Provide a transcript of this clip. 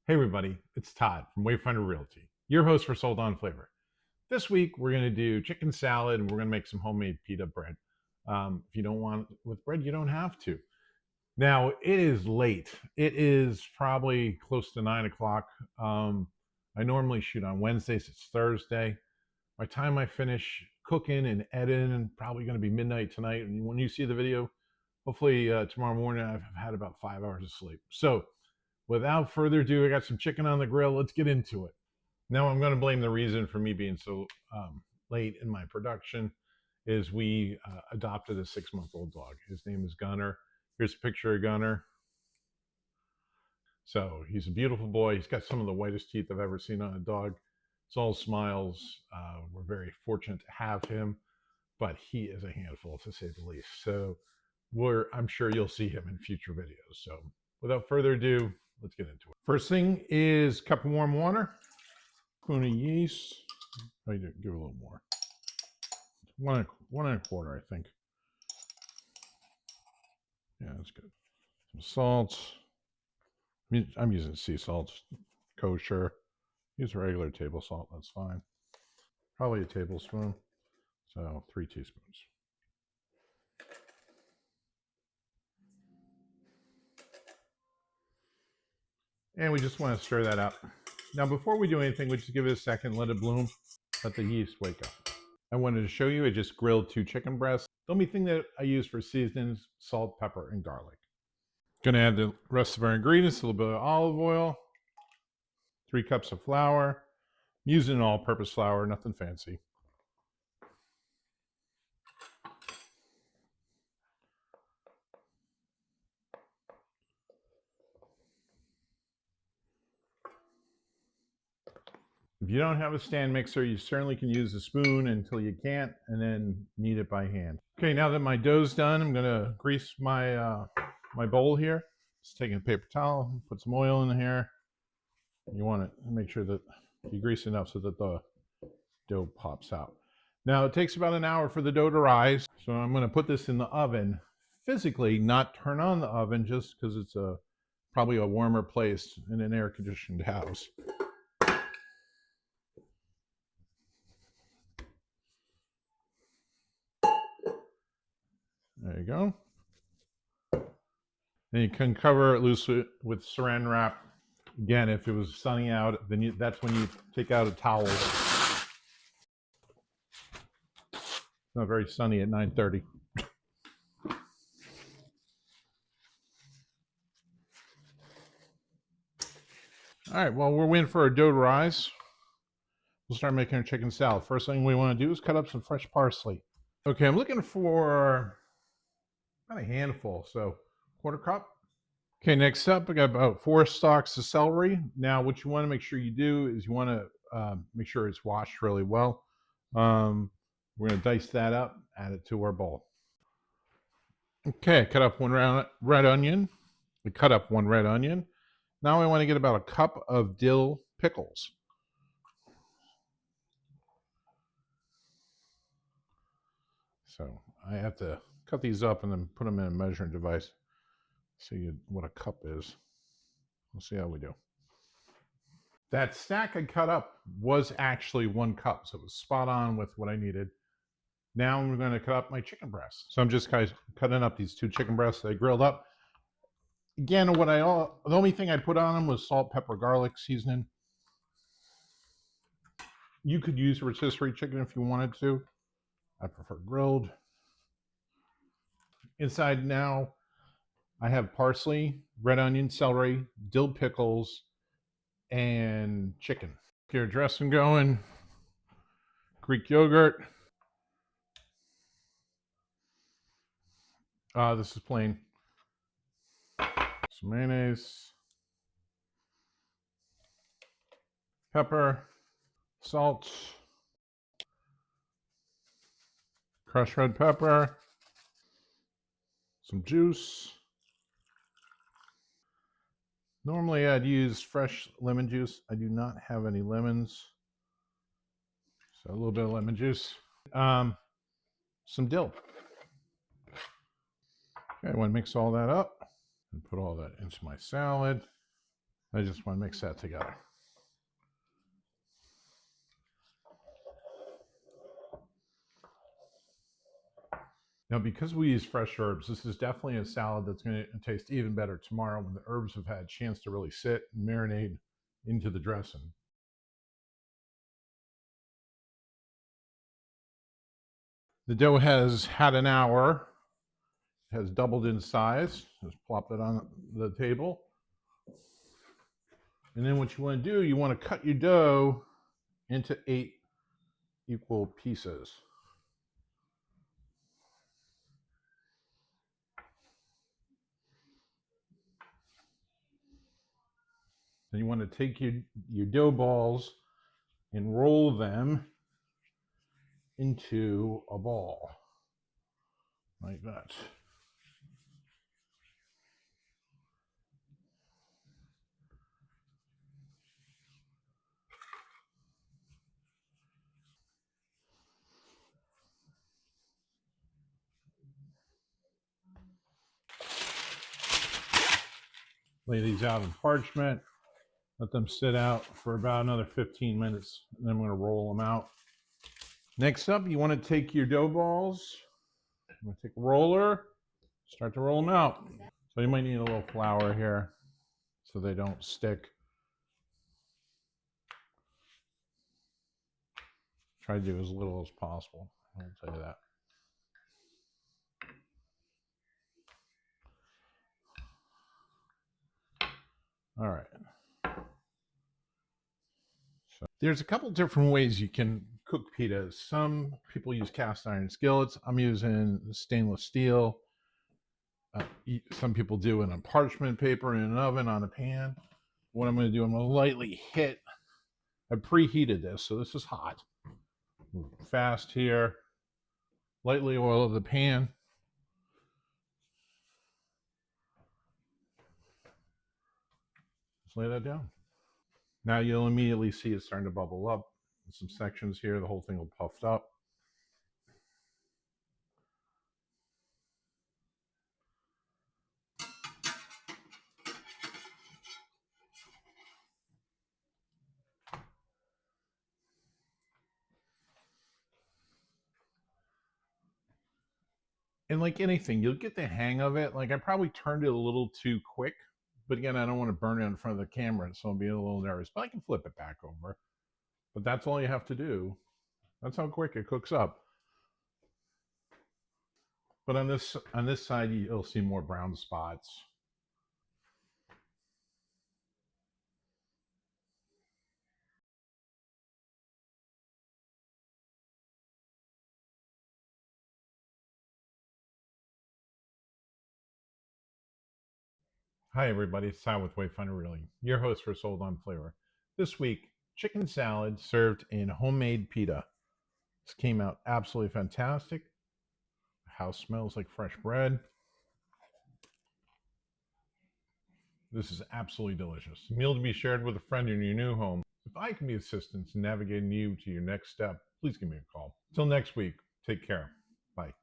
Hey everybody, it's Todd from Wayfinder Realty, your host for Sold On Flavor. This week we're going to do chicken salad and we're going to make some homemade pita bread. If you don't want it with bread, you don't have to. Now it is late. It is probably close to 9 o'clock. I normally shoot on Wednesdays. It's Thursday. By the time I finish cooking and editing, probably going to be midnight tonight. And when you see the video, hopefully tomorrow morning I've had about 5 hours of sleep. So without further ado, I got some chicken on the grill. Let's get into it. Now I'm going to blame the reason for me being so late in my production is we adopted a 6-month-old dog. His name is Gunner. Here's a picture of Gunner. So he's a beautiful boy. He's got some of the whitest teeth I've ever seen on a dog. It's all smiles. We're very fortunate to have him, but he is a handful to say the least. So I'm sure you'll see him in future videos. So without further ado, let's get into it. First thing is cup of warm water, spoon of yeast. I need to give a little more. One and a quarter, I think. Yeah, that's good. Some salt. I'm using sea salt, kosher. Use regular table salt, that's fine. Probably a tablespoon, so 3 teaspoons. And we just want to stir that up. Now, before we do anything, we just give it a second, let it bloom, let the yeast wake up. I wanted to show you, I just grilled 2 chicken breasts. The only thing that I use for seasonings, salt, pepper, and garlic. Gonna add the rest of our ingredients, a little bit of olive oil, 3 cups of flour. I'm using an all-purpose flour, nothing fancy. If you don't have a stand mixer, you certainly can use a spoon until you can't, and then knead it by hand. Okay, now that my dough's done, I'm gonna grease my my bowl here. Just taking a paper towel, put some oil in here. You want to make sure that you grease enough so that the dough pops out. Now it takes about an hour for the dough to rise, so I'm gonna put this in the oven. Physically, not turn on the oven just because it's probably a warmer place in an air-conditioned house. There you go. And you can cover it loosely with saran wrap. Again, if it was sunny out, then that's when you take out a towel. It's not very sunny at 9:30. All right, well, we're waiting for our dough to rise. We'll start making our chicken salad. First thing we want to do is cut up some fresh parsley. Okay, I'm looking for about a handful, so 1/4 cup. Okay, next up, I got about 4 stalks of celery. Now, what you want to make sure you do is you want to make sure it's washed really well. We're going to dice that up, add it to our bowl. Okay, cut up 1 red onion. We cut up 1 red onion. Now I want to get about a cup of dill pickles. So I have to cut these up and then put them in a measuring device. See what a cup is. We'll see how we do. That stack I cut up was actually 1 cup, so it was spot on with what I needed. Now I'm going to cut up my chicken breasts. So I'm just cutting up these 2 chicken breasts that I grilled up. Again, the only thing I put on them was salt, pepper, garlic seasoning. You could use rotisserie chicken if you wanted to. I prefer grilled. Inside now, I have parsley, red onion, celery, dill pickles, and chicken. Get your dressing going. Greek yogurt. This is plain. Some mayonnaise. Pepper. Salt. Crushed red pepper. Some juice. Normally I'd use fresh lemon juice. I do not have any lemons. So a little bit of lemon juice. Some dill. Okay, I want to mix all that up and put all that into my salad. I just want to mix that together. Now, because we use fresh herbs, this is definitely a salad that's going to taste even better tomorrow when the herbs have had a chance to really sit and marinate into the dressing. The dough has had an hour, has doubled in size. Just plop it on the table. And then what you want to do, you want to cut your dough into 8 equal pieces. Then you want to take your dough balls and roll them into a ball, like that. Lay these out in parchment, let them sit out for about another 15 minutes, and then I'm going to roll them out. Next up, you want to take your dough balls, I'm going to take a roller, start to roll them out. So you might need a little flour here so they don't stick. Try to do as little as possible, I'll tell you that. All right. So there's a couple different ways you can cook pitas. Some people use cast iron skillets. I'm using stainless steel. Some people do it on parchment paper in an oven on a pan. What I'm going to do, I'm going to lightly hit. I preheated this, so this is hot. Fast here. Lightly oil the pan. Just lay that down. Now you'll immediately see it starting to bubble up. Some sections here, the whole thing will puffed up. And like anything, you'll get the hang of it. Like I probably turned it a little too quick, but again, I don't want to burn it in front of the camera, so I'll be a little nervous. But I can flip it back over. But that's all you have to do. That's how quick it cooks up. But on this side, you'll see more brown spots. Hi everybody, it's Sal with Wayfinder Really, your host for Sold on Flavor. This week, chicken salad served in homemade pita. This came out absolutely fantastic. The house smells like fresh bread. This is absolutely delicious. A meal to be shared with a friend in your new home. If I can be of assistance in navigating you to your next step, please give me a call. Until next week, take care. Bye.